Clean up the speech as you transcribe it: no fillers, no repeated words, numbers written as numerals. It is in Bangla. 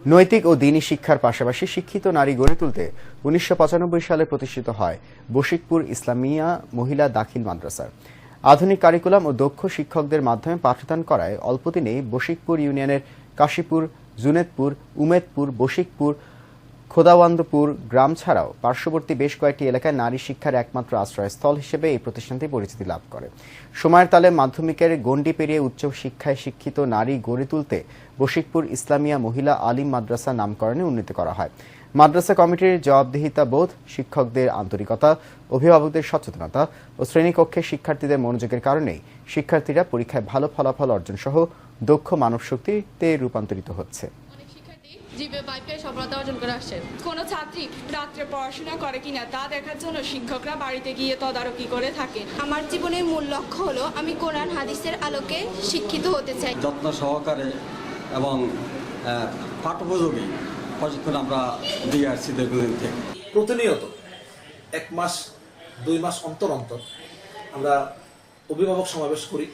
নৈতিক ও দ্বীনি শিক্ষার পাশাপাশি শিক্ষিত নারী গড়ে তুলতে ১৯৯৫ সালে প্রতিষ্ঠিত হয় বশিকপুর ইসলামিয়া মহিলা দাখিল মাদ্রাসা। আধুনিক কারিকুলাম ও দক্ষ শিক্ষকদের মাধ্যমে পাঠদান করায় অল্পদিনেই বশিকপুর ইউনিয়নের কাশীপুর, জুনেদপুর, উমেদপুর, বশিকপুর, খোদাওয়ান্দপুর গ্রাম ছাড়াও পার্শ্ববর্তী বেশ কয়েকটি এলাকায় নারী শিক্ষার একমাত্র আশ্রয়স্থল হিসেবে এই প্রতিষ্ঠানটি পরিচিতি লাভ করে। সময়ের তালে মাধ্যমিকের গণ্ডি পেরিয়ে উচ্চ শিক্ষায় শিক্ষিত নারী গড়ে তুলতে বশিকপুর ইসলামিয়া মহিলা আলিম মাদ্রাসা নামকরণে উন্নীত করা হয়। মাদ্রাসা কমিটির জবাবদিহিতা বোধ, শিক্ষকদের আন্তরিকতা, অভিভাবকদের সচেতনতা ও শ্রেণীকক্ষে শিক্ষার্থীদের মনোযোগের কারণেই শিক্ষার্থীরা পরীক্ষায় ভালো ফলাফল অর্জন সহ দক্ষ মানবশক্তিতে রূপান্তরিত হচ্ছে। সফলতা অর্জন করে আসছে। কোনো ছাত্রী রাত্রে পড়াশোনা করে কিনা তা দেখার জন্য শিক্ষকরা বাড়িতে গিয়ে তদারকি করে থাকে। আমার জীবনের মূল লক্ষ্য হলো আমি কোরআন হাদিসের আলোকে শিক্ষিত হতে চাই। যত্ন সহকারে এবং পাঠ্যোপযোগী প্রশিক্ষণ আমরা দিয়ে আসছি দীর্ঘদিন থেকে। প্রতিনিয়ত 1 মাস 2 মাস অন্তর অন্তর আমরা অভিভাবক সমাবেশ করি।